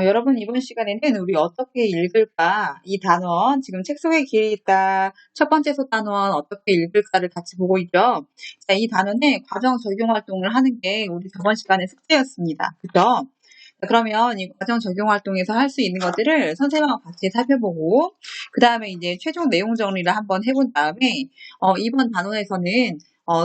여러분 이번 시간에는 우리 어떻게 읽을까? 이 단원 지금 책 속에 기있다 첫 번째 소단원 어떻게 읽을까를 같이 보고 있죠. 자, 이 단원의 과정 적용 활동을 하는 게 우리 저번 시간의 숙제였습니다. 그죠? 자, 그러면 이 과정 적용 활동에서 할 수 있는 것들을 선생님하고 같이 살펴보고 그 다음에 이제 최종 내용 정리를 한번 해본 다음에 이번 단원에서는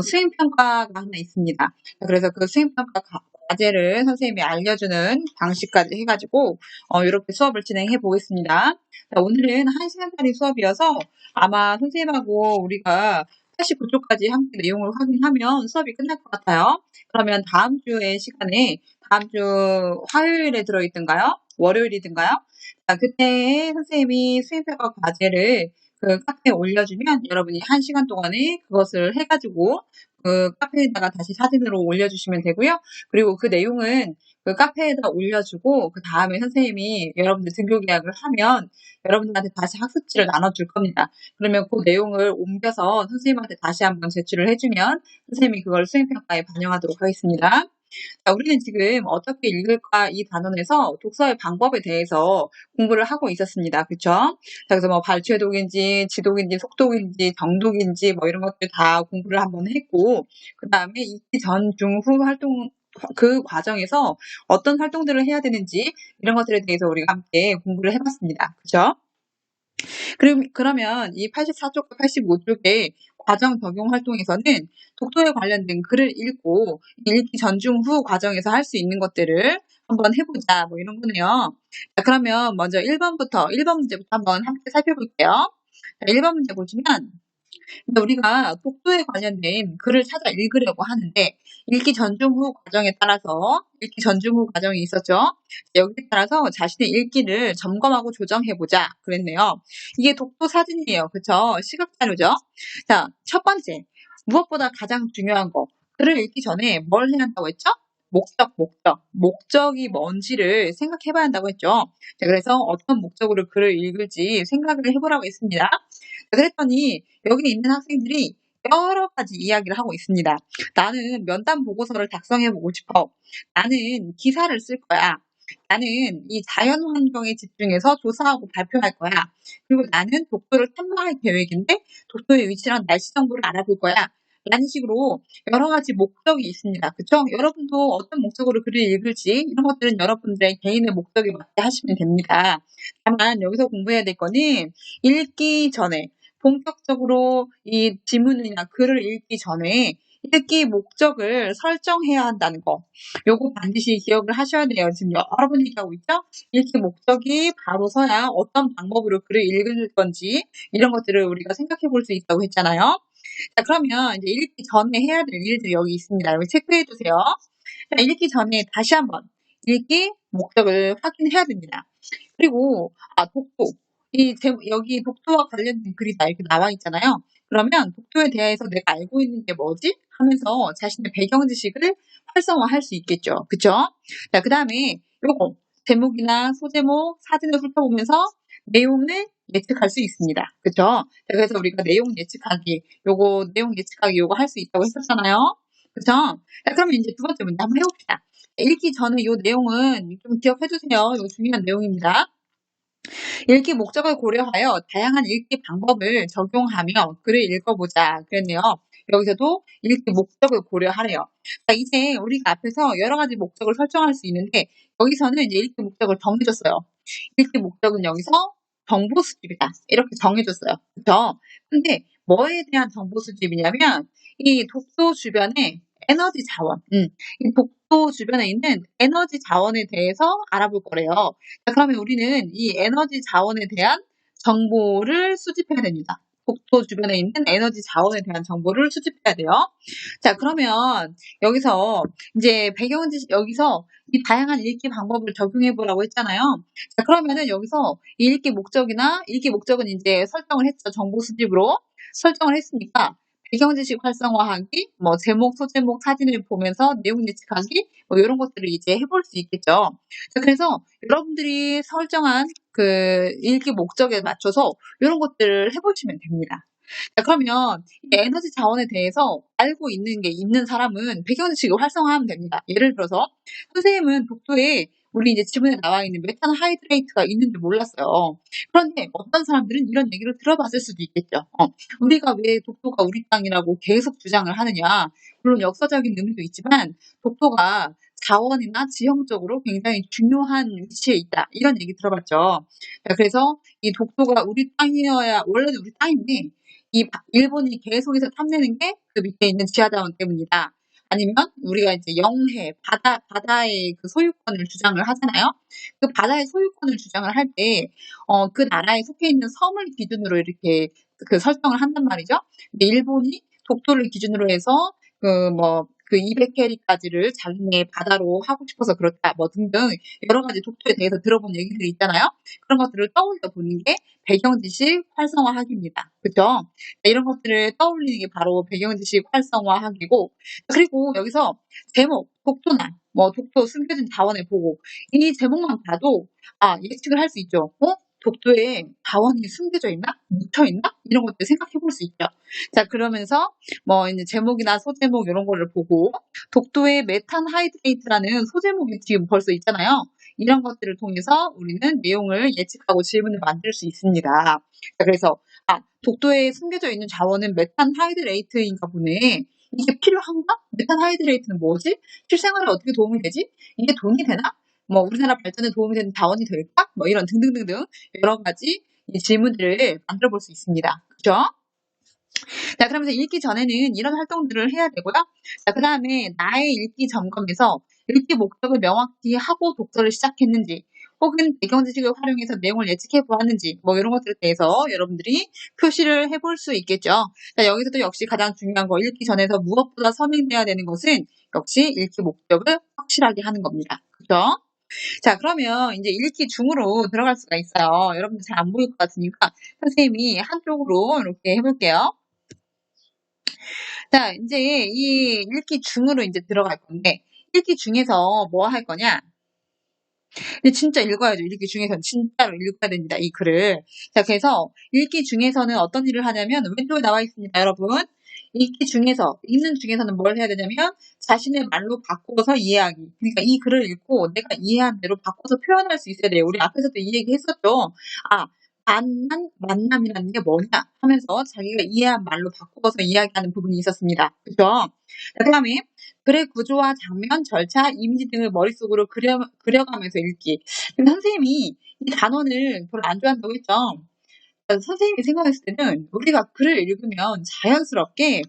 수행평가가 하나 있습니다. 자, 그래서 그 수행평가 과제를 선생님이 알려주는 방식까지 해가지고 이렇게 수업을 진행해 보겠습니다. 자, 오늘은 1시간짜리 수업이어서 아마 선생님하고 우리가 89쪽까지 함께 내용을 확인하면 수업이 끝날 것 같아요. 그러면 다음 주의 시간에 다음 주 화요일에 들어있던가요? 월요일이든가요? 자, 그때 선생님이 수행평가 과제를 그 카페에 올려주면 여러분이 1시간 동안에 그것을 해가지고 그 카페에다가 다시 사진으로 올려주시면 되고요. 그리고 그 내용은 그 카페에다 올려주고 그 다음에 선생님이 여러분들 등교 계약을 하면 여러분들한테 다시 학습지를 나눠줄 겁니다. 그러면 그 내용을 옮겨서 선생님한테 다시 한번 제출을 해주면 선생님이 그걸 수행평가에 반영하도록 하겠습니다. 자, 우리는 지금 어떻게 읽을까 이 단원에서 독서의 방법에 대해서 공부를 하고 있었습니다. 그쵸? 자, 그래서 뭐 발췌독인지, 지독인지, 속독인지, 정독인지 뭐 이런 것들 다 공부를 한번 했고 그 다음에 읽기 전, 중, 후 활동 그 과정에서 어떤 활동들을 해야 되는지 이런 것들에 대해서 우리가 함께 공부를 해봤습니다. 그쵸? 그러면 이 84쪽과 85쪽의 과정 적용 활동에서는 독도에 관련된 글을 읽고 읽기 전, 중, 후 과정에서 할 수 있는 것들을 한번 해보자 뭐 이런 거네요. 자, 그러면 먼저 1번 문제부터 한번 함께 살펴볼게요. 자, 1번 문제 보시면 우리가 독도에 관련된 글을 찾아 읽으려고 하는데 읽기 전중 후 과정에 따라서 읽기 전중 후 과정이 있었죠. 여기에 따라서 자신의 읽기를 점검하고 조정해보자 그랬네요. 이게 독도 사진이에요. 그쵸? 시각자료죠. 자, 첫 번째 무엇보다 가장 중요한 거 글을 읽기 전에 뭘 해야 한다고 했죠? 목적이 뭔지를 생각해봐야 한다고 했죠. 자, 그래서 어떤 목적으로 글을 읽을지 생각을 해보라고 했습니다. 그랬더니 여기 있는 학생들이 여러 가지 이야기를 하고 있습니다. 나는 면담 보고서를 작성해보고 싶어. 나는 기사를 쓸 거야. 나는 이 자연 환경에 집중해서 조사하고 발표할 거야. 그리고 나는 독도를 탐방할 계획인데 독도의 위치랑 날씨 정보를 알아볼 거야. 라는 식으로 여러 가지 목적이 있습니다. 그쵸? 여러분도 어떤 목적으로 글을 읽을지 이런 것들은 여러분들의 개인의 목적에 맞게 하시면 됩니다. 다만 여기서 공부해야 될 거는 읽기 전에 본격적으로 이 지문이나 글을 읽기 전에 읽기 목적을 설정해야 한다는 거. 요거 반드시 기억을 하셔야 돼요. 지금 여러 번 얘기하고 있죠? 읽기 목적이 바로 서야 어떤 방법으로 글을 읽을 건지 이런 것들을 우리가 생각해 볼 수 있다고 했잖아요. 자, 그러면 이제 읽기 전에 해야 될 일들이 여기 있습니다. 여기 체크해 주세요. 자, 읽기 전에 다시 한번 읽기 목적을 확인해야 됩니다. 그리고 독도. 여기 독도와 관련된 글이 이렇게 나와 있잖아요. 그러면 독도에 대해서 내가 알고 있는 게 뭐지? 하면서 자신의 배경 지식을 활성화할 수 있겠죠. 그쵸? 자, 그 다음에 요거 제목이나 소제목, 사진을 훑어보면서 내용을 예측할 수 있습니다. 그쵸? 자, 그래서 우리가 내용 예측하기, 내용 예측하기 요거 할 수 있다고 했었잖아요. 그쵸? 자, 그러면 이제 두 번째 문제 한번 해봅시다. 읽기 전에 요 내용은 좀 기억해주세요. 이거 중요한 내용입니다. 읽기 목적을 고려하여 다양한 읽기 방법을 적용하며 글을 읽어보자 그랬네요. 여기서도 읽기 목적을 고려하래요. 자, 이제 우리가 앞에서 여러 가지 목적을 설정할 수 있는데 여기서는 이제 읽기 목적을 정해줬어요. 읽기 목적은 여기서 정보 수집이다. 이렇게 정해줬어요. 그렇죠? 근데 뭐에 대한 정보 수집이냐면 이 독도 주변에 에너지 자원, 이 독도 주변에 있는 에너지 자원에 대해서 알아볼 거래요. 자, 그러면 우리는 이 에너지 자원에 대한 정보를 수집해야 됩니다. 독도 주변에 있는 에너지 자원에 대한 정보를 수집해야 돼요. 자, 그러면 여기서 이제 여기서 이 다양한 읽기 방법을 적용해 보라고 했잖아요. 자, 그러면은 여기서 이 읽기 목적은 이제 설정을 했죠. 정보 수집으로 설정을 했으니까 배경 지식 활성화하기, 뭐 제목, 소제목, 사진을 보면서 내용 예측하기, 뭐 이런 것들을 이제 해볼 수 있겠죠. 자, 그래서 여러분들이 설정한 그 읽기 목적에 맞춰서 이런 것들을 해보시면 됩니다. 자, 그러면 이 에너지 자원에 대해서 알고 있는 게 있는 사람은 배경 지식을 활성화하면 됩니다. 예를 들어서 선생님은 독도에 우리 이제 지문에 나와 있는 메탄하이드레이트가 있는지 몰랐어요. 그런데 어떤 사람들은 이런 얘기를 들어봤을 수도 있겠죠. 우리가 왜 독도가 우리 땅이라고 계속 주장을 하느냐. 물론 역사적인 의미도 있지만 독도가 자원이나 지형적으로 굉장히 중요한 위치에 있다. 이런 얘기 들어봤죠. 자, 그래서 이 독도가 우리 땅이어야 원래는 우리 땅인데 일본이 계속해서 탐내는 게 그 밑에 있는 지하자원 때문이다. 아니면 우리가 이제 영해, 바다의 그 소유권을 주장을 하잖아요. 그 바다의 소유권을 주장을 할 때, 그 나라에 속해 있는 섬을 기준으로 이렇게 그 설정을 한단 말이죠. 근데 일본이 독도를 기준으로 해서 그 200캐리까지를 자기네 바다로 하고 싶어서 그렇다, 뭐 등등 여러 가지 독도에 대해서 들어본 얘기들이 있잖아요. 그런 것들을 떠올려 보는 게 배경지식 활성화학입니다. 그죠? 이런 것들을 떠올리는 게 바로 배경지식 활성화학이고, 그리고 여기서 제목, 독도나 독도 숨겨진 자원의 보고, 이 제목만 봐도 예측을 할 수 있죠. 독도에 자원이 숨겨져 있나? 묻혀 있나? 이런 것들 생각해 볼 수 있죠. 자, 그러면서 이제 제목이나 소제목 이런 거를 보고 독도의 메탄하이드레이트라는 소제목이 지금 벌써 있잖아요. 이런 것들을 통해서 우리는 내용을 예측하고 질문을 만들 수 있습니다. 자, 그래서 독도에 숨겨져 있는 자원은 메탄하이드레이트인가 보네. 이게 필요한가? 메탄하이드레이트는 뭐지? 실생활에 어떻게 도움이 되지? 이게 돈이 되나? 우리나라 발전에 도움이 되는 자원이 될까? 이런 등등등등 여러 가지 질문들을 만들어 볼 수 있습니다. 그죠? 자, 그러면서 읽기 전에는 이런 활동들을 해야 되고요. 자, 그 다음에 나의 읽기 점검에서 읽기 목적을 명확히 하고 독서를 시작했는지, 혹은 배경지식을 활용해서 내용을 예측해 보았는지, 이런 것들에 대해서 여러분들이 표시를 해볼 수 있겠죠. 자, 여기서도 역시 가장 중요한 거, 읽기 전에서 무엇보다 서명돼야 되는 것은 역시 읽기 목적을 확실하게 하는 겁니다. 그죠? 자, 그러면 이제 읽기 중으로 들어갈 수가 있어요. 여러분들 잘 안 보일 것 같으니까 선생님이 한쪽으로 이렇게 해볼게요. 자, 이제 이 읽기 중으로 이제 들어갈 건데, 읽기 중에서 뭐 할 거냐? 근데 진짜 읽어야죠. 읽기 중에서는 진짜로 읽어야 됩니다. 이 글을. 자, 그래서 읽기 중에서는 어떤 일을 하냐면 왼쪽에 나와 있습니다, 여러분. 읽는 중에서는 뭘 해야 되냐면 자신의 말로 바꿔서 이해하기. 그러니까 이 글을 읽고 내가 이해한 대로 바꿔서 표현할 수 있어야 돼요. 우리 앞에서도 이 얘기 했었죠. 만남이라는 게 뭐냐 하면서 자기가 이해한 말로 바꿔서 이야기하는 부분이 있었습니다. 그죠? 그 다음에 글의 구조와 장면, 절차, 이미지 등을 머릿속으로 그려가면서 읽기. 근데 선생님이 이 단원을 별로 안 좋아한다고 했죠. 선생님이 생각했을 때는 우리가 글을 읽으면 자연스럽게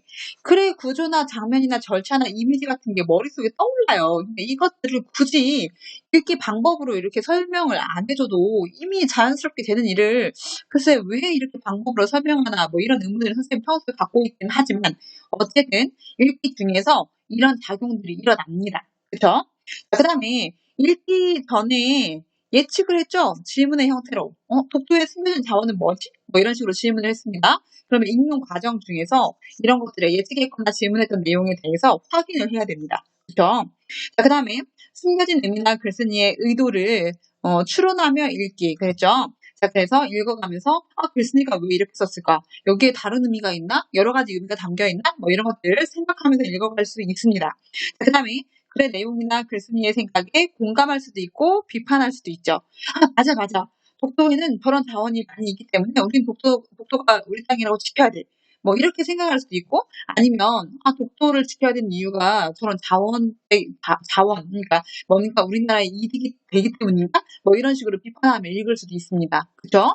글의 구조나 장면이나 절차나 이미지 같은 게 머릿속에 떠올라요. 근데 이것들을 굳이 읽기 방법으로 이렇게 설명을 안 해줘도 이미 자연스럽게 되는 일을 글쎄 왜 이렇게 방법으로 설명하나 이런 의문을 선생님 평소에 갖고 있긴 하지만 어쨌든 읽기 중에서 이런 작용들이 일어납니다. 그쵸? 그 다음에 읽기 전에 예측을 했죠. 질문의 형태로. 독도의 숨겨진 자원은 뭐지? 이런 식으로 질문을 했습니다. 그러면 읽는 과정 중에서 이런 것들을 예측했거나 질문했던 내용에 대해서 확인을 해야 됩니다. 그렇죠? 자, 그 다음에 숨겨진 의미나 글쓴이의 의도를 추론하며 읽기. 그랬죠? 자, 그래서 읽어가면서 글쓴이가 왜 이렇게 썼을까? 여기에 다른 의미가 있나? 여러 가지 의미가 담겨 있나? 이런 것들을 생각하면서 읽어갈 수 있습니다. 자, 그 다음에 글의 내용이나 글쓴이의 생각에 공감할 수도 있고 비판할 수도 있죠. 맞아. 독도에는 저런 자원이 많이 있기 때문에 우리는 독도가 우리 땅이라고 지켜야 돼. 이렇게 생각할 수도 있고 아니면 독도를 지켜야 되는 이유가 저런 자원, 그러니까 뭔가 우리나라의 이득이 되기 때문인가? 이런 식으로 비판하며 읽을 수도 있습니다. 그죠?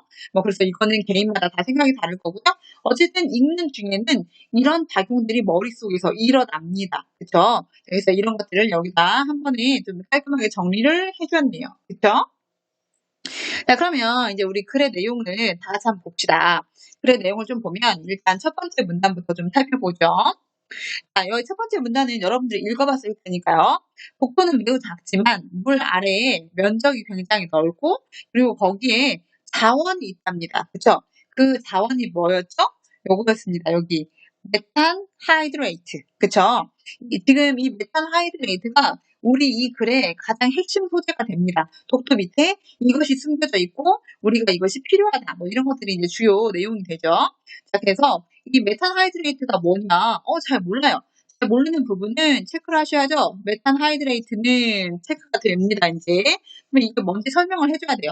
그래서 이거는 개인마다 다 생각이 다를 거고요. 어쨌든 읽는 중에는 이런 작용들이 머릿속에서 일어납니다. 그쵸? 그래서 이런 것들을 여기다 한 번에 좀 깔끔하게 정리를 해주었네요. 그쵸? 자, 그러면 이제 우리 글의 내용을 다 같이 한번 봅시다. 글의 내용을 좀 보면 일단 첫 번째 문단부터 좀 살펴보죠. 자, 여기 첫 번째 문단은 여러분들이 읽어봤을 테니까요. 독도는 매우 작지만 물 아래에 면적이 굉장히 넓고 그리고 거기에 자원이 있답니다. 그쵸? 그 자원이 뭐였죠? 요거였습니다. 여기 메탄 하이드레이트. 그쵸? 지금 이 메탄 하이드레이트가 우리 이 글의 가장 핵심 소재가 됩니다. 독도 밑에 이것이 숨겨져 있고 우리가 이것이 필요하다. 이런 것들이 이제 주요 내용이 되죠. 자, 그래서 이 메탄 하이드레이트가 뭐냐? 잘 몰라요. 모르는 부분은 체크를 하셔야죠. 메탄하이드레이트는 체크가 됩니다, 이제. 그럼 이게 뭔지 설명을 해줘야 돼요.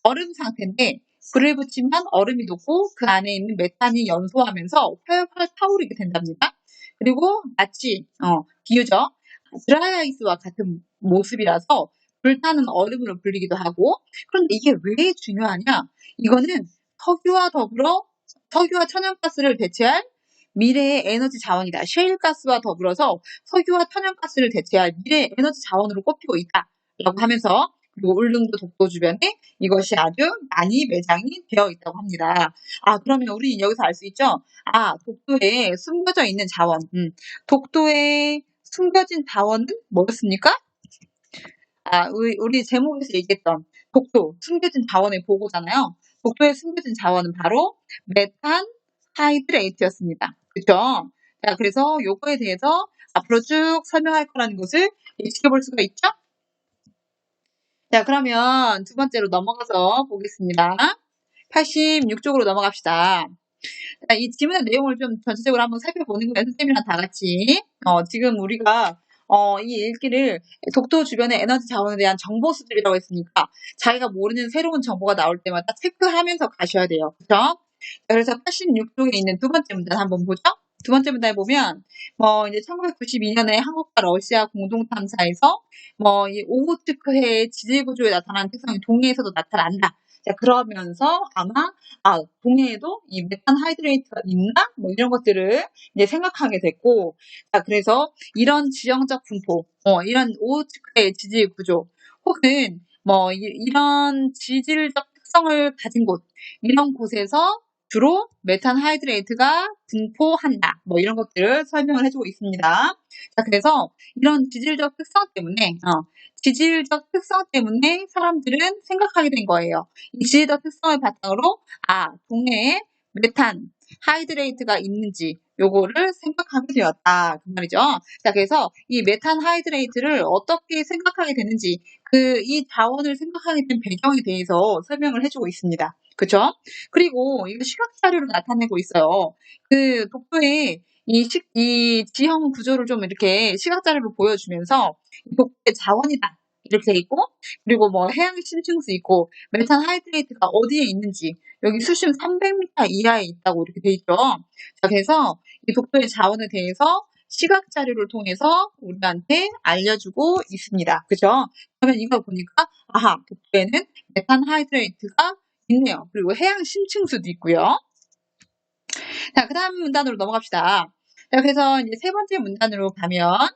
얼음 상태인데 불을 붙이면 얼음이 녹고 그 안에 있는 메탄이 연소하면서 활활 타오르게 된답니다. 그리고 마치 비유죠. 드라이아이스와 같은 모습이라서 불타는 얼음으로 불리기도 하고. 그런데 이게 왜 중요하냐? 이거는 석유와 천연가스를 대체할 미래의 에너지 자원이다. 셰일가스와 더불어서 석유와 천연가스를 대체할 미래의 에너지 자원으로 꼽히고 있다라고 하면서, 그리고 울릉도 독도 주변에 이것이 아주 많이 매장이 되어 있다고 합니다. 그러면 우리 여기서 알 수 있죠? 독도에 숨겨져 있는 자원. 독도에 숨겨진 자원은 뭐였습니까? 우리 제목에서 얘기했던 독도 숨겨진 자원의 보고잖아요. 독도에 숨겨진 자원은 바로 메탄 하이드레이트였습니다. 그죠? 자, 그래서 요거에 대해서 앞으로 쭉 설명할 거라는 것을 지켜볼 수가 있죠? 자, 그러면 두 번째로 넘어가서 보겠습니다. 86쪽으로 넘어갑시다. 자, 이 지문의 내용을 좀 전체적으로 한번 살펴보는 거예요. 선생님이랑 다 같이. 지금 우리가 이 읽기를 독도 주변의 에너지 자원에 대한 정보 수집이라고 했으니까 자기가 모르는 새로운 정보가 나올 때마다 체크하면서 가셔야 돼요. 그렇죠? 그래서 86쪽에 있는 두 번째 문단 한번 보죠. 두 번째 문단에 보면 이제 1992년에 한국과 러시아 공동 탐사에서 이 오호츠크해의 지질 구조에 나타나는 특성이 동해에서도 나타난다. 자, 그러면서 아마 동해에도 이 메탄 하이드레이트가 있나? 이런 것들을 이제 생각하게 됐고, 자, 그래서 이런 지형적 분포, 이런 오호츠크해의 지질 구조, 혹은 이런 지질적 특성을 가진 곳, 이런 곳에서 주로 메탄 하이드레이트가 분포한다. 이런 것들을 설명을 해주고 있습니다. 자, 그래서 이런 지질적 특성 때문에 사람들은 생각하게 된 거예요. 이 지질적 특성을 바탕으로 동해에 메탄 하이드레이트가 있는지 요거를 생각하게 되었다. 그 말이죠. 자, 그래서 이 메탄 하이드레이트를 어떻게 생각하게 되는지, 이 자원을 생각하게 된 배경에 대해서 설명을 해주고 있습니다. 그쵸? 그리고 이거 시각 자료로 나타내고 있어요. 독도의 이 지형 구조를 좀 이렇게 시각 자료로 보여주면서 독도의 자원이다. 이렇게 돼 있고, 그리고 해양 심층수 있고, 메탄 하이드레이트가 어디에 있는지, 여기 수심 300m 이하에 있다고 이렇게 돼 있죠. 자, 그래서 이 독도의 자원에 대해서 시각 자료를 통해서 우리한테 알려주고 있습니다. 그죠? 그러면 이거 보니까, 독도에는 메탄 하이드레이트가 있네요. 그리고 해양 심층수도 있고요. 자, 그 다음 문단으로 넘어갑시다. 자, 그래서 이제 세 번째 문단으로 가면,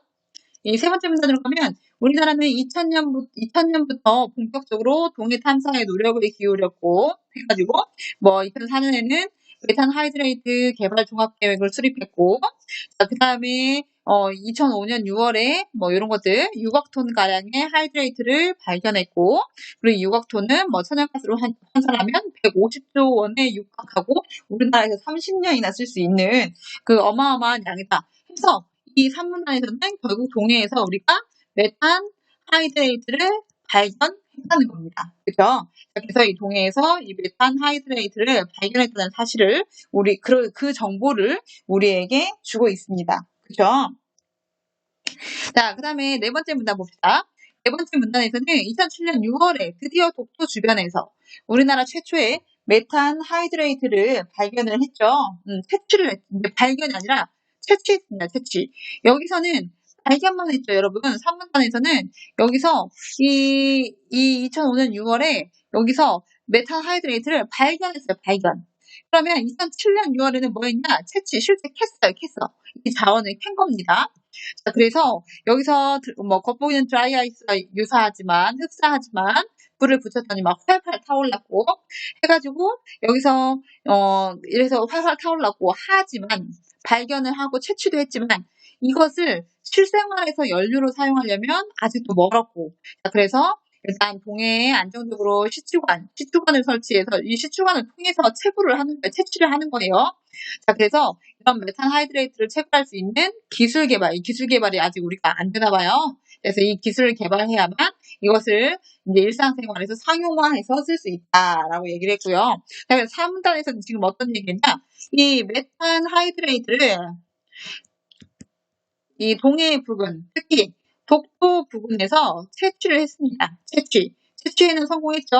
우리나라는 2000년부터 본격적으로 동해 탐사에 노력을 기울였고, 해가지고, 2004년에는 메탄 하이드레이트 개발 종합계획을 수립했고, 자, 그 다음에, 2005년 6월에 이런 것들, 6억 톤 가량의 하이드레이트를 발견했고, 그리고 6억 톤은 천연가스로 환산하면 150조 원에 육박하고, 우리나라에서 30년이나 쓸 수 있는 그 어마어마한 양이다. 해서 이 3문단에서는 결국 동해에서 우리가 메탄 하이드레이트를 발견했다는 겁니다. 그죠? 그래서 이 동해에서 이 메탄 하이드레이트를 발견했다는 사실을 그 정보를 우리에게 주고 있습니다. 그죠? 자, 그 다음에 네 번째 문단 봅시다. 네 번째 문단에서는 2007년 6월에 드디어 독도 주변에서 우리나라 최초의 메탄 하이드레이트를 발견을 했죠. 채취를 했는데 발견이 아니라 채취했습니다. 채취. 여기서는 발견만 했죠, 여러분. 3문단에서는 여기서 이 2005년 6월에 여기서 메탄 하이드레이트를 발견했어요. 발견. 그러면 2007년 6월에는 뭐 했냐? 채취, 실제 캤어요. 이 자원을 캔 겁니다. 자, 그래서 여기서 겉보기는 드라이아이스가 흡사하지만 불을 붙였더니 막 활활 타올랐고 해가지고 여기서 이래서 활활 타올랐고 하지만 발견을 하고 채취도 했지만 이것을 실생활에서 연료로 사용하려면 아직도 멀었고, 자, 그래서 일단 동해에 안정적으로 시추관을 설치해서 이 시추관을 통해서 채취를 하는 거예요. 자, 그래서 이런 메탄 하이드레이트를 채굴할 수 있는 이 기술 개발이 아직 우리가 안 되나 봐요. 그래서 이 기술을 개발해야만 이것을 이제 일상생활에서 상용화해서 쓸 수 있다라고 얘기를 했고요. 자, 그래서 3문단에서는 지금 어떤 얘기냐? 이 메탄 하이드레이트를 이 동해 부근, 특히 독도 부근에서 채취를 했습니다. 채취에는 성공했죠.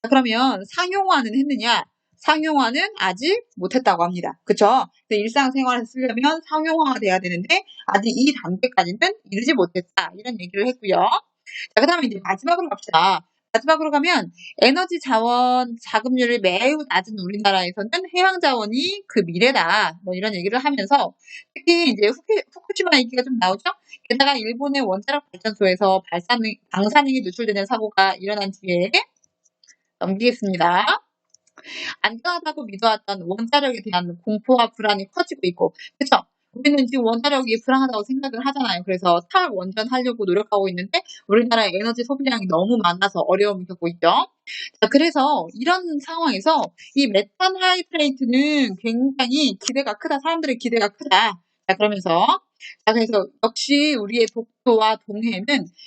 자, 그러면 상용화는 했느냐? 상용화는 아직 못했다고 합니다. 그쵸? 일상생활에 쓰려면 상용화가 돼야 되는데 아직 이 단계까지는 이르지 못했다. 이런 얘기를 했고요. 자, 그 다음에 이제 마지막으로 갑시다. 마지막으로 가면 에너지 자원 자급률이 매우 낮은 우리나라에서는 해양 자원이 그 미래다. 뭐 이런 얘기를 하면서 특히 이제 후쿠시마 얘기가 좀 나오죠. 게다가 일본의 원자력 발전소에서 방사능이 누출되는 사고가 일어난 뒤에 넘기겠습니다. 안전하다고 믿어왔던 원자력에 대한 공포와 불안이 커지고 있고, 그쵸? 우리는 지금 원자력이 불안하다고 생각을 하잖아요. 그래서 탈원전하려고 노력하고 있는데 우리나라의 에너지 소비량이 너무 많아서 어려움을 겪고 있죠. 자, 그래서 이런 상황에서 이 메탄 하이드레이트는 굉장히 기대가 크다. 사람들의 기대가 크다. 자, 그러면서 자, 그래서 역시 우리의 독도와 동해는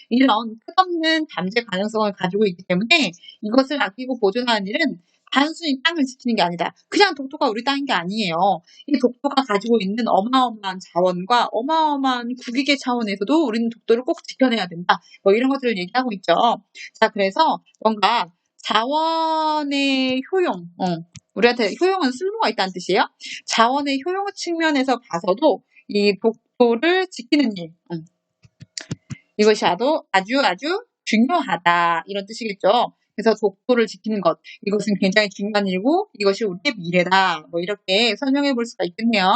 이런 끝없는 잠재 가능성을 가지고 있기 때문에 이것을 아끼고 보존하는 일은 단순히 땅을 지키는 게 아니다. 그냥 독도가 우리 땅인 게 아니에요. 이 독도가 가지고 있는 어마어마한 자원과 어마어마한 국익의 차원에서도 우리는 독도를 꼭 지켜내야 된다. 뭐 이런 것들을 얘기하고 있죠. 자, 그래서 뭔가 자원의 효용, 우리한테 효용은 쓸모가 있다는 뜻이에요. 자원의 효용 측면에서 봐서도 이 독도를 지키는 일, 이것이 아주 중요하다. 이런 뜻이겠죠. 그래서 독도를 지키는 것, 이것은 굉장히 중요한 일이고 이것이 우리의 미래다. 뭐 이렇게 설명해 볼 수가 있겠네요.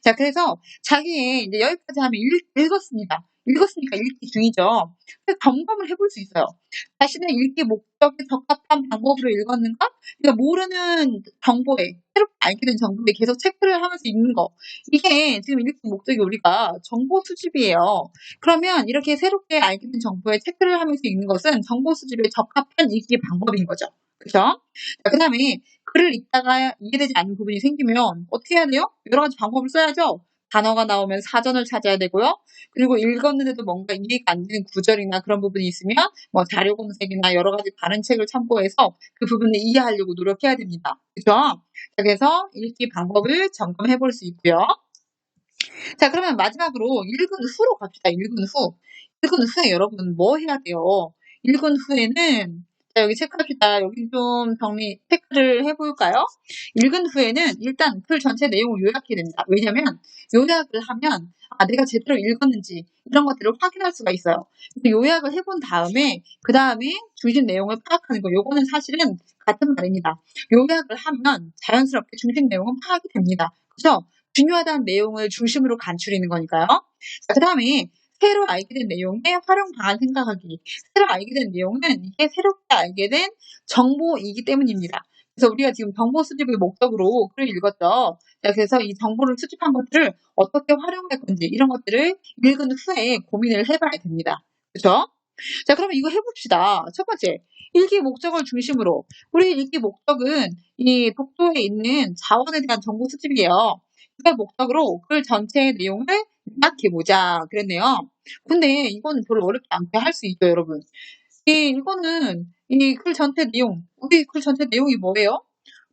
자, 그래서 자기의 이제 여기까지 하면 읽었습니다. 읽었으니까 읽기 중이죠. 그래서 점검을 해볼 수 있어요. 자신의 읽기 목적에 적합한 방법으로 읽었는가? 그러니까 모르는 정보에, 새롭게 알게 된 정보에 계속 체크를 하면서 읽는 거. 이게 지금 읽기 목적이 우리가 정보 수집이에요. 그러면 이렇게 새롭게 알게 된 정보에 체크를 하면서 읽는 것은 정보 수집에 적합한 읽기 방법인 거죠. 그죠? 자, 그 다음에 글을 읽다가 이해되지 않는 부분이 생기면 어떻게 해야 돼요? 여러 가지 방법을 써야죠. 단어가 나오면 사전을 찾아야 되고요. 그리고 읽었는데도 뭔가 이해가 안 되는 구절이나 그런 부분이 있으면 뭐 자료 검색이나 여러 가지 다른 책을 참고해서 그 부분을 이해하려고 노력해야 됩니다. 그죠? 자, 그래서 읽기 방법을 점검해 볼 수 있고요. 자, 그러면 마지막으로 읽은 후로 갑시다. 읽은 후. 읽은 후에 여러분 뭐 해야 돼요? 읽은 후에는 자, 여기 체크합시다. 여기 좀 체크를 해볼까요? 읽은 후에는 일단 글 전체 내용을 요약해야 됩니다. 왜냐면 요약을 하면 내가 제대로 읽었는지 이런 것들을 확인할 수가 있어요. 요약을 해본 다음에 그 다음에 중심 내용을 파악하는 거. 요거는 사실은 같은 말입니다. 요약을 하면 자연스럽게 중심 내용은 파악이 됩니다. 그죠? 중요하다는 내용을 중심으로 간추리는 거니까요. 자, 그 다음에 새로 알게 된 내용에 활용 방안 생각하기. 새로 알게 된 내용은 이게 새롭게 알게 된 정보이기 때문입니다. 그래서 우리가 지금 정보 수집을 목적으로 글을 읽었죠. 자, 그래서 이 정보를 수집한 것들을 어떻게 활용할 건지 이런 것들을 읽은 후에 고민을 해봐야 됩니다. 그렇죠? 자, 그러면 이거 해봅시다. 첫 번째, 읽기 목적을 중심으로. 우리 읽기 목적은 이 독도에 있는 자원에 대한 정보 수집이에요. 그걸 목적으로 글 전체의 내용을 요약해보자 그랬네요. 근데 이거는 별로 어렵지 않게 할 수 있죠, 여러분. 이거는 이 글 전체 내용, 우리 글 전체 내용이 뭐예요?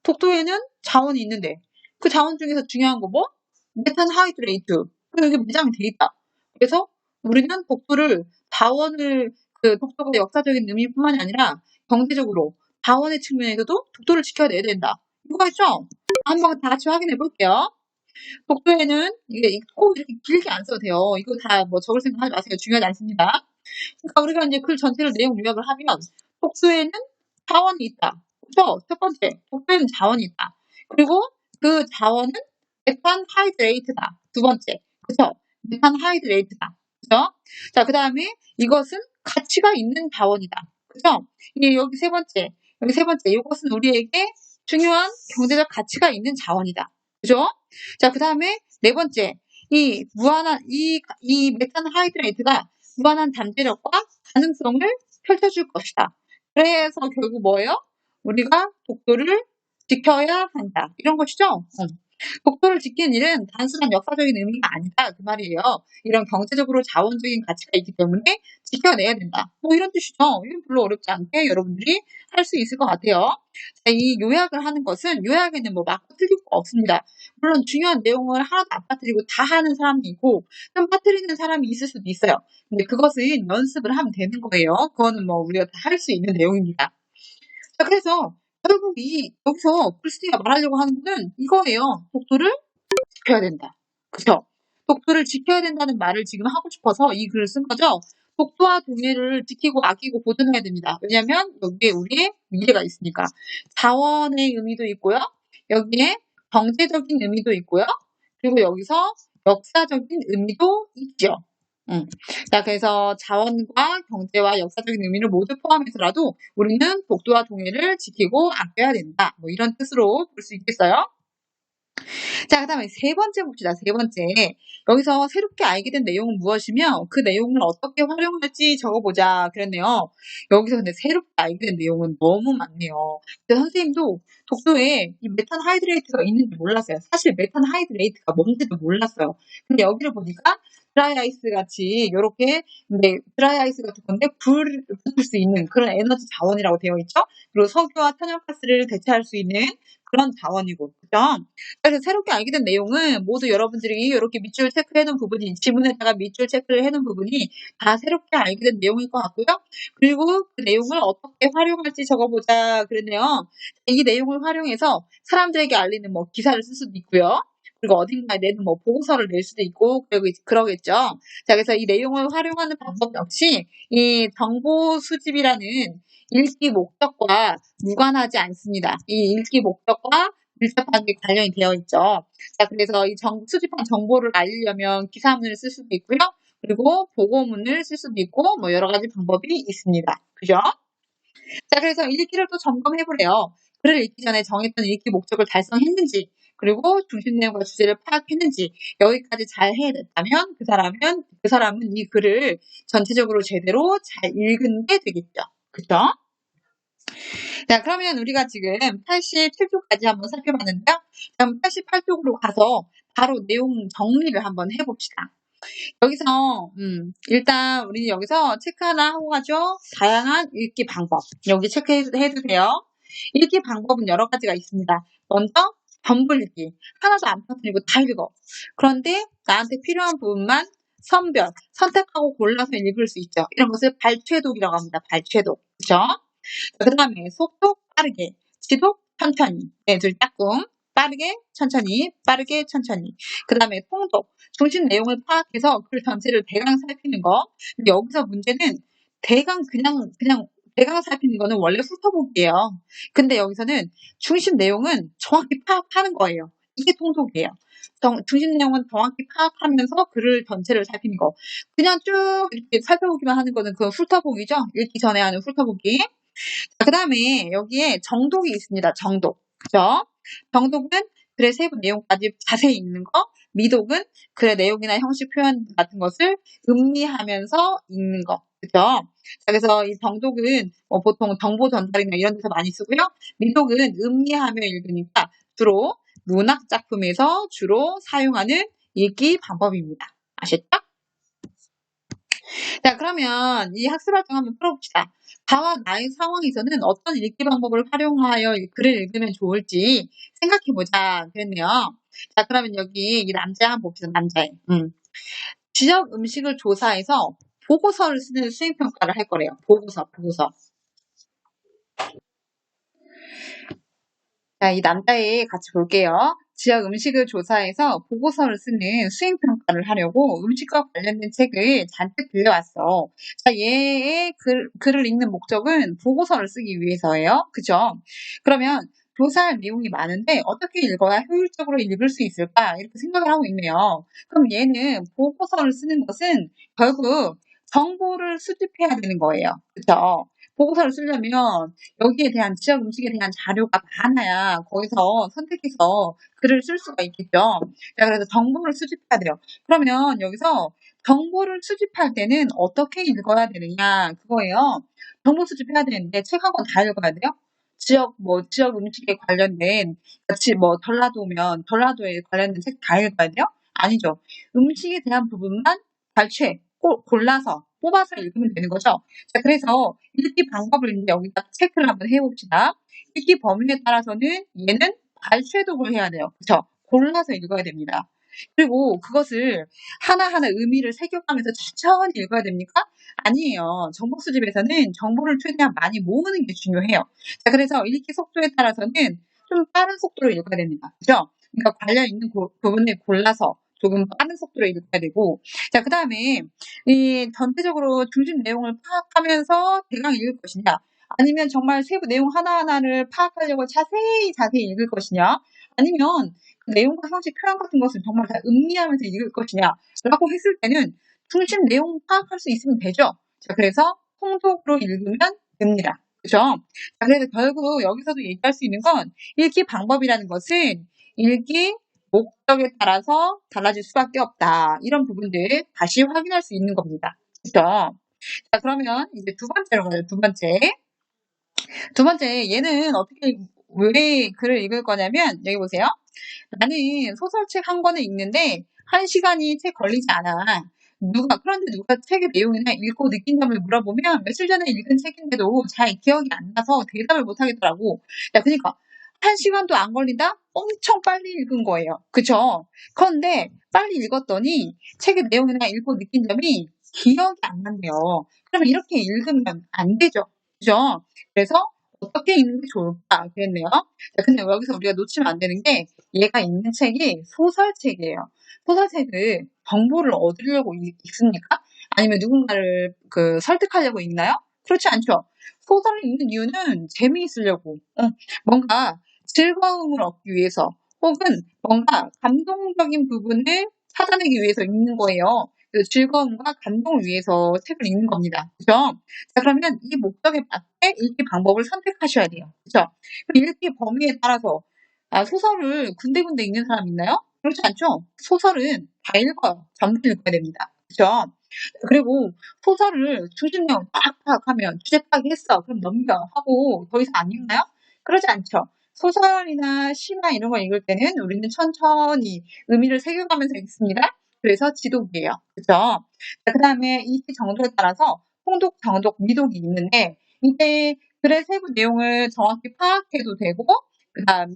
독도에는 자원이 있는데 그 자원 중에서 중요한 거 뭐? 메탄 하이드레이트. 그리고 여기 매장이 돼 있다. 그래서 우리는 독도가 역사적인 의미뿐만이 아니라 경제적으로 자원의 측면에서도 독도를 지켜내야 된다. 이거 있죠? 한번 다 같이 확인해 볼게요. 독도에는 이게 꼭 이렇게 길게 안 써도 돼요. 이거 다 뭐 적을 생각 하지 마세요. 중요하지 않습니다. 그러니까 우리가 이제 글 전체를 내용 요약을 하면 독도에는 자원이 있다. 그렇죠? 첫 번째, 독도에는 자원이 있다. 그리고 그 자원은 메탄 하이드레이트다. 두 번째, 그렇죠? 메탄 하이드레이트다. 그렇죠? 자, 그 다음에 이것은 가치가 있는 자원이다. 그렇죠? 이게 여기 세 번째, 이것은 우리에게 중요한 경제적 가치가 있는 자원이다. 그죠? 자, 그 다음에 네 번째, 이 메탄 하이드레이트가 무한한 잠재력과 가능성을 펼쳐줄 것이다. 그래서 결국 뭐예요? 우리가 독도를 지켜야 한다. 이런 것이죠? 독도를 지키는 일은 단순한 역사적인 의미가 아니다 그 말이에요. 이런 경제적으로 자원적인 가치가 있기 때문에 지켜내야 된다. 뭐 이런 뜻이죠. 이건 별로 어렵지 않게 여러분들이 할 수 있을 것 같아요. 자, 이 요약을 하는 것은 요약에는 뭐 맞고 틀릴 거 없습니다. 물론 중요한 내용을 하나도 안 빠뜨리고 다 하는 사람이 있고 좀 빠뜨리는 사람이 있을 수도 있어요. 근데 그것은 연습을 하면 되는 거예요. 그거는 뭐 우리가 다 할 수 있는 내용입니다. 자, 그래서 결국 여기서 글쓰기가 말하려고 하는 거는 이거예요. 독도를 지켜야 된다. 그죠? 독도를 지켜야 된다는 말을 지금 하고 싶어서 이 글을 쓴 거죠. 독도와 동해를 지키고 아끼고 보존해야 됩니다. 왜냐하면 여기에 우리의 미래가 있으니까. 자원의 의미도 있고요. 여기에 경제적인 의미도 있고요. 그리고 여기서 역사적인 의미도 있죠. 자, 그래서 자원과 경제와 역사적인 의미를 모두 포함해서라도 우리는 독도와 동해를 지키고 아껴야 된다. 뭐 이런 뜻으로 볼 수 있겠어요. 자, 그 다음에 세 번째 봅시다. 세 번째. 여기서 새롭게 알게 된 내용은 무엇이며 그 내용을 어떻게 활용할지 적어보자. 그랬네요. 여기서 근데 새롭게 알게 된 내용은 너무 많네요. 근데 선생님도 독도에 이 메탄 하이드레이트가 있는지 몰랐어요. 사실 메탄 하이드레이트가 뭔지도 몰랐어요. 근데 여기를 보니까 드라이 아이스 같이 이렇게 근데 드라이 아이스 같은 건데 불을 붙을 수 있는 그런 에너지 자원이라고 되어 있죠. 그리고 석유와 천연가스를 대체할 수 있는 그런 자원이고, 그죠? 그래서 새롭게 알게 된 내용은 모두 여러분들이 이렇게 밑줄 체크해놓은 부분이 지문에다가 밑줄 체크를 해놓은 부분이 다 새롭게 알게 된 내용일 것 같고요. 그리고 그 내용을 어떻게 활용할지 적어보자 그랬네요. 이 내용을 활용해서 사람들에게 알리는 뭐 기사를 쓸 수도 있고요. 그리고 어딘가에 내는 뭐 보고서를 낼 수도 있고 그러겠죠. 자, 그래서 이 내용을 활용하는 방법 역시 이 정보 수집이라는 읽기 목적과 무관하지 않습니다. 이 읽기 목적과 밀접하게 관련이 되어 있죠. 자, 그래서 이 수집한 정보를 알리려면 기사문을 쓸 수도 있고요. 그리고 보고문을 쓸 수도 있고, 뭐 여러 가지 방법이 있습니다. 그죠? 자, 그래서 읽기를 또 점검해보래요. 글을 읽기 전에 정했던 읽기 목적을 달성했는지, 그리고 중심 내용과 주제를 파악했는지, 여기까지 잘 해냈다면 그 사람은 이 글을 전체적으로 제대로 잘 읽은 게 되겠죠. 그죠? 자, 그러면 우리가 지금 87쪽까지 한번 살펴봤는데요. 다음 88쪽으로 가서 바로 내용 정리를 한번 해봅시다. 여기서 일단 우리 여기서 체크 하나 하고 가죠. 다양한 읽기 방법. 여기 체크해주세요. 읽기 방법은 여러 가지가 있습니다. 먼저 전불읽기. 하나도 안 빠뜨리고 다 읽어. 그런데 나한테 필요한 부분만 선택하고 골라서 읽을 수 있죠. 이런 것을 발췌독이라고 합니다. 발췌독. 그죠? 그 다음에 속도 빠르게, 지속 천천히. 네, 둘 짝꿍. 빠르게, 천천히, 빠르게, 천천히. 그 다음에 통독. 중심 내용을 파악해서 글 전체를 대강 살피는 거. 근데 여기서 문제는 그냥 대강 살피는 거는 원래 훑어보기예요. 근데 여기서는 중심 내용은 정확히 파악하는 거예요. 이게 통독이에요. 중심 내용은 정확히 파악하면서 글을 전체를 살피는 거. 그냥 쭉 이렇게 살펴보기만 하는 거는 그건 훑어보기죠. 읽기 전에 하는 훑어보기. 자, 그 다음에 여기에 정독이 있습니다. 정독. 그죠? 정독은 글의 세부 내용까지 자세히 읽는 거. 미독은 글의 내용이나 형식 표현 같은 것을 음미하면서 읽는 거. 그죠? 자, 그래서 이 정독은 뭐 보통 정보 전달이나 이런 데서 많이 쓰고요. 미독은 음미하며 읽으니까 주로 문학 작품에서 주로 사용하는 읽기 방법입니다. 아셨죠? 자, 그러면 이 학습활동 한번 풀어봅시다. 다와 나의 상황에서는 어떤 읽기 방법을 활용하여 글을 읽으면 좋을지 생각해보자. 그랬네요. 자, 그러면 여기 이 남자 한번 봅시다. 남자애. 지역 음식을 조사해서 보고서를 쓰는 수행평가를 할 거래요. 보고서. 자, 이 남자애 같이 볼게요. 지역 음식을 조사해서 보고서를 쓰는 수행평가를 하려고 음식과 관련된 책을 잔뜩 빌려왔어. 자, 얘의 글을 읽는 목적은 보고서를 쓰기 위해서예요. 그죠? 그러면 조사할 내용이 많은데 어떻게 읽어야 효율적으로 읽을 수 있을까? 이렇게 생각을 하고 있네요. 그럼 얘는 보고서를 쓰는 것은 결국 정보를 수집해야 되는 거예요. 그죠? 보고서를 쓰려면 여기에 대한 지역 음식에 대한 자료가 많아야 거기서 선택해서 글을 쓸 수가 있겠죠. 자, 그래서 정보를 수집해야 돼요. 그러면 여기서 정보를 수집할 때는 어떻게 읽어야 되느냐 그거예요. 정보 수집해야 되는데 책 한 권 다 읽어야 돼요? 지역 음식에 관련된 같이 전라도면 전라도에 관련된 책 다 읽어야 돼요? 아니죠. 음식에 대한 부분만 발췌, 골라서 뽑아서 읽으면 되는 거죠. 자, 그래서 읽기 방법을 이제 여기다 체크를 한번 해봅시다. 읽기 범위에 따라서는 얘는 발췌독을 해야 돼요. 그쵸? 골라서 읽어야 됩니다. 그리고 그것을 하나하나 의미를 새겨가면서 천천히 읽어야 됩니까? 아니에요. 정보 수집에서는 정보를 최대한 많이 모으는 게 중요해요. 자, 그래서 읽기 속도에 따라서는 좀 빠른 속도로 읽어야 됩니다. 그죠? 그러니까 관련 있는 부분을 골라서 조금 빠른 속도로 읽어야 되고, 자, 그 다음에 이 전체적으로 중심 내용을 파악하면서 대강 읽을 것이냐, 아니면 정말 세부 내용 하나하나를 파악하려고 자세히 읽을 것이냐, 아니면 그 내용과 형식, 표현 같은 것을 정말 다 음미하면서 읽을 것이냐라고 했을 때는 중심 내용 파악할 수 있으면 되죠. 자, 그래서 통독으로 읽으면 됩니다. 그죠? 자, 그래서 결국 여기서도 얘기할 수 있는 건 읽기 방법이라는 것은 읽기 목적에 따라서 달라질 수밖에 없다. 이런 부분들 다시 확인할 수 있는 겁니다. 그죠? 자, 그러면 이제 두 번째로 가요. 두 번째, 얘는 어떻게, 왜 글을 읽을 거냐면, 여기 보세요. 나는 소설책 한 권을 읽는데, 1시간이 채 걸리지 않아. 그런데 누가 책의 내용이나 읽고 느낀 점을 물어보면, 며칠 전에 읽은 책인데도 잘 기억이 안 나서 대답을 못 하겠더라고. 야, 그러니까, 1시간도 안 걸린다? 엄청 빨리 읽은 거예요. 그쵸? 그런데, 빨리 읽었더니, 책의 내용이나 읽고 느낀 점이 기억이 안 난대요. 그러면 이렇게 읽으면 안 되죠. 그죠? 그래서, 어떻게 읽는 게 좋을까? 그랬네요. 자, 근데 여기서 우리가 놓치면 안 되는 게, 얘가 읽는 책이 소설책이에요. 소설책을 정보를 얻으려고 읽습니까? 아니면 누군가를 설득하려고 읽나요? 그렇지 않죠. 소설을 읽는 이유는 재미있으려고, 뭔가 즐거움을 얻기 위해서, 혹은 뭔가 감동적인 부분을 찾아내기 위해서 읽는 거예요. 그 즐거움과 감동을 위해서 책을 읽는 겁니다. 그죠? 자, 그러면 이 목적에 맞게 읽기 방법을 선택하셔야 돼요. 그죠? 읽기 범위에 따라서 소설을 군데군데 읽는 사람 있나요? 그렇지 않죠? 소설은 다 읽어요. 전부 읽어야 됩니다. 그죠? 그리고 소설을 중심 내용 딱 파악하면 주제 파악했어. 그럼 넘겨 하고 더 이상 안 읽나요? 그러지 않죠. 소설이나 시나 이런 거 읽을 때는 우리는 천천히 의미를 새겨가면서 읽습니다. 그래서 지독이에요. 그죠? 그 다음에 읽기 정도에 따라서 통독, 정독, 미독이 있는데 이때 글의 세부 내용을 정확히 파악해도 되고 그 다음에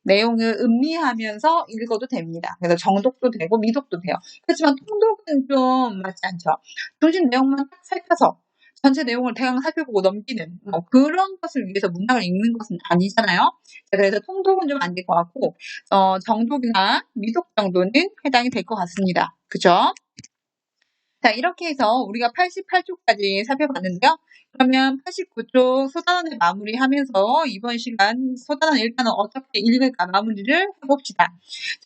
내용을 음미하면서 읽어도 됩니다. 그래서 정독도 되고 미독도 돼요. 그렇지만 통독은 좀 맞지 않죠. 중심 내용만 딱 살펴서 전체 내용을 대강 살펴보고 넘기는 그런 것을 위해서 문학을 읽는 것은 아니잖아요. 그래서 통독은 좀 안 될 것 같고 정독이나 미독 정도는 해당이 될 것 같습니다. 그죠? 자, 이렇게 해서 우리가 88쪽까지 살펴봤는데요. 그러면 89쪽 소단원을 마무리하면서 이번 시간 소단원 일단은 어떻게 읽을까 마무리를 해봅시다.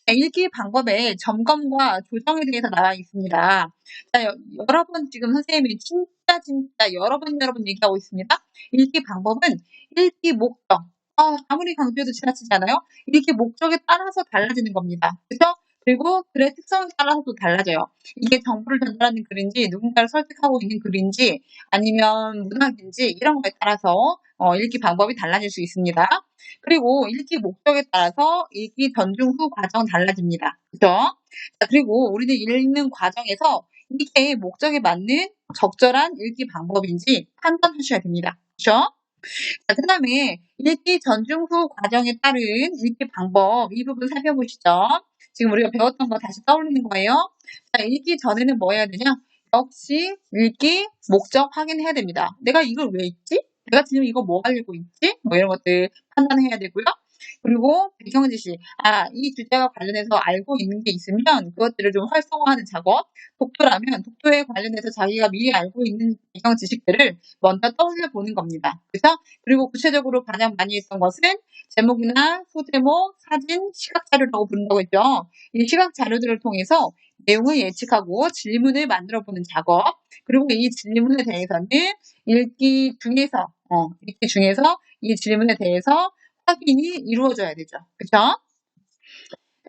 자, 읽기 방법의 점검과 조정에 대해서 나와 있습니다. 자, 여러 번 지금 선생님이 진짜 여러 번 얘기하고 있습니다. 읽기 방법은 읽기 목적. 아무리 강조해도 지나치지 않아요? 읽기 목적에 따라서 달라지는 겁니다. 그죠? 그리고 글의 특성에 따라서도 달라져요. 이게 정보를 전달하는 글인지 누군가를 설득하고 있는 글인지 아니면 문학인지 이런 거에 따라서 읽기 방법이 달라질 수 있습니다. 그리고 읽기 목적에 따라서 읽기 전중 후 과정 달라집니다. 그죠? 자, 그리고 우리는 읽는 과정에서 이게 목적에 맞는 적절한 읽기 방법인지 판단하셔야 됩니다. 그죠? 자, 그 다음에 읽기 전중 후 과정에 따른 읽기 방법 이 부분 살펴보시죠. 지금 우리가 배웠던 거 다시 떠올리는 거예요. 자, 읽기 전에는 뭐 해야 되냐? 역시 읽기 목적 확인해야 됩니다. 내가 이걸 왜 읽지? 내가 지금 이거 뭐 하려고 읽지? 뭐 이런 것들 판단해야 되고요. 그리고 배경 지시. 이 주제와 관련해서 알고 있는 게 있으면 그것들을 좀 활성화하는 작업. 독도라면 독도에 관련해서 자기가 미리 알고 있는 배경 지식들을 먼저 떠올려 보는 겁니다. 그래서 그리고 구체적으로 가장 많이 했던 것은 제목이나 소제목, 사진, 시각 자료라고 부른다고 했죠. 이 시각 자료들을 통해서 내용을 예측하고 질문을 만들어 보는 작업. 그리고 이 질문에 대해서는 읽기 중에서 이 질문에 대해서 확인이 이루어져야 되죠. 그쵸?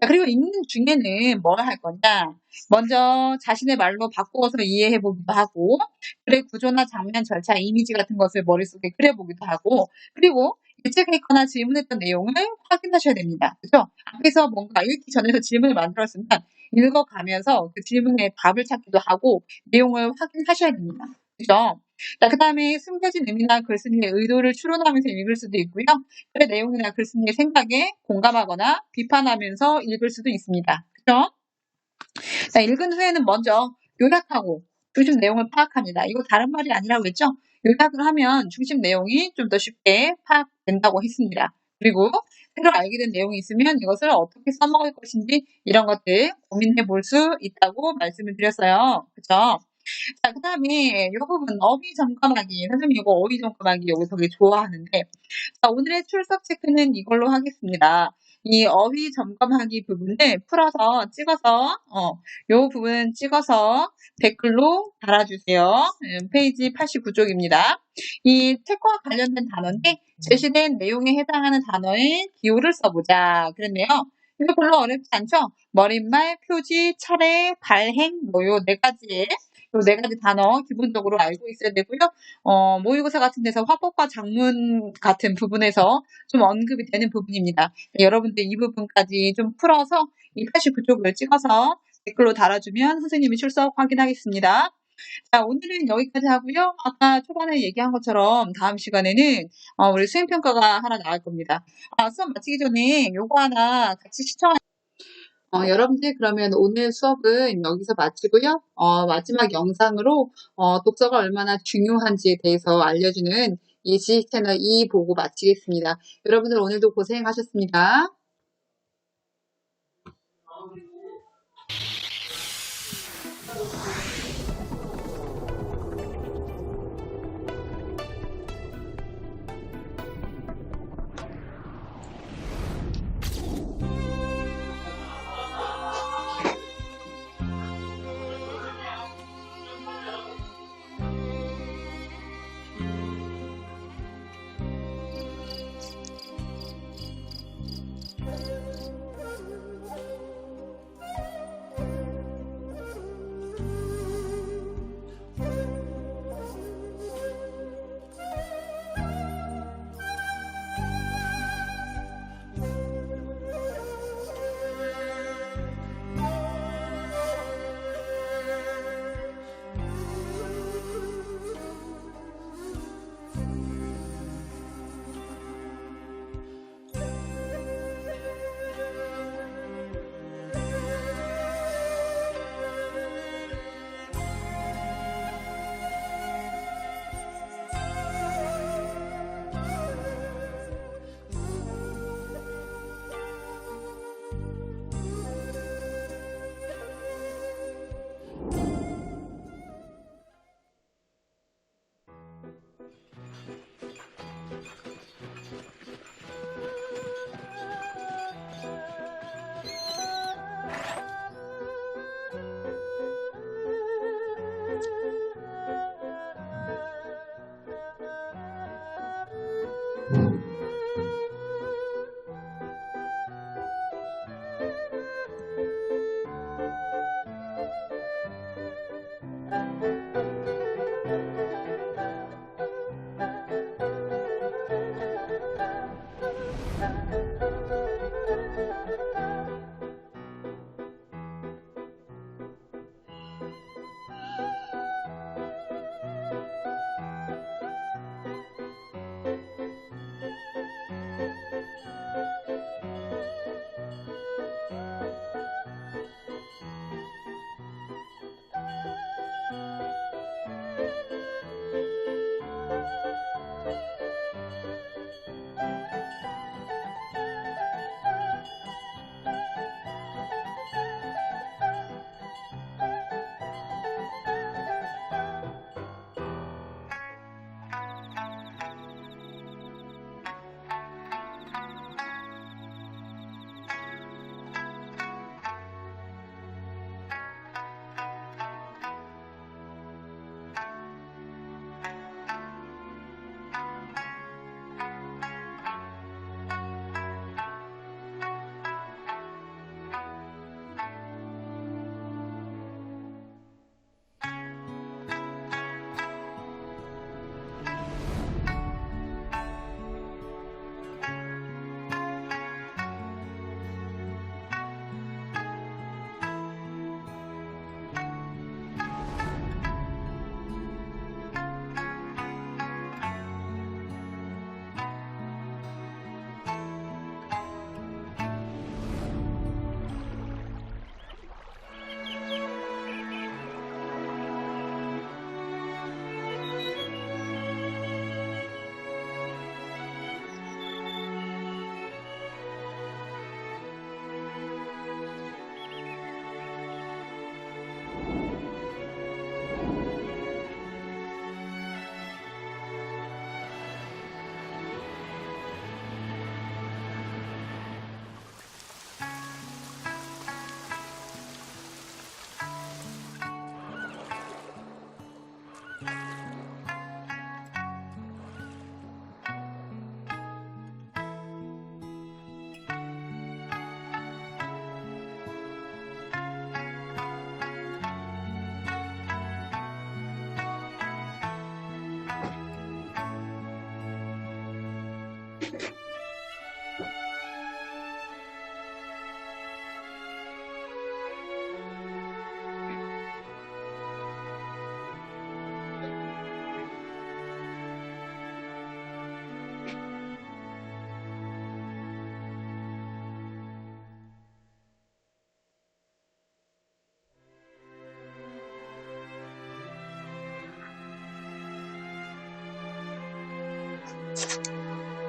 그리고 읽는 중에는 뭘 할 거냐? 먼저 자신의 말로 바꾸어서 이해해 보기도 하고, 글의 구조나 장면, 절차, 이미지 같은 것을 머릿속에 그려보기도 하고, 그리고 예측했거나 질문했던 내용을 확인하셔야 됩니다. 그죠? 앞에서 뭔가 읽기 전에도 질문을 만들었으면 읽어가면서 그 질문에 답을 찾기도 하고 내용을 확인하셔야 됩니다. 그죠? 자, 그 다음에 숨겨진 의미나 글쓴이의 의도를 추론하면서 읽을 수도 있고요. 글의 내용이나 글쓴이의 생각에 공감하거나 비판하면서 읽을 수도 있습니다. 그죠? 자, 읽은 후에는 먼저 요약하고 중심 내용을 파악합니다. 이거 다른 말이 아니라고 했죠? 요약을 하면 중심 내용이 좀 더 쉽게 파악된다고 했습니다. 그리고 새로 알게 된 내용이 있으면 이것을 어떻게 써먹을 것인지 이런 것들 고민해 볼 수 있다고 말씀을 드렸어요. 그죠? 자, 그 다음에 이 부분 어휘 점검하기. 선생님 이거 어휘 점검하기 여기 되게 좋아하는데 자, 오늘의 출석 체크는 이걸로 하겠습니다. 이 어휘 점검하기 부분을 풀어서 찍어서 요 부분 찍어서 댓글로 달아주세요. 페이지 89쪽입니다. 이 책과 관련된 단어인데 제시된 내용에 해당하는 단어의 기호를 써보자. 그랬네요. 이거 별로 어렵지 않죠? 머릿말, 표지, 차례, 발행 요 네 가지의 요 네 가지 단어 기본적으로 알고 있어야 되고요. 모의고사 같은 데서 화법과 작문 같은 부분에서 좀 언급이 되는 부분입니다. 여러분들 이 부분까지 좀 풀어서 이 89쪽을 찍어서 댓글로 달아주면 선생님이 출석 확인하겠습니다. 자, 오늘은 여기까지 하고요. 아까 초반에 얘기한 것처럼 다음 시간에는 우리 수행평가가 하나 나올 겁니다. 수업 마치기 전에 요거 하나 같이 시청하 여러분들 그러면 오늘 수업은 여기서 마치고요. 마지막 영상으로 독서가 얼마나 중요한지에 대해서 알려주는 이 지식 채널 2 보고 마치겠습니다. 여러분들 오늘도 고생하셨습니다.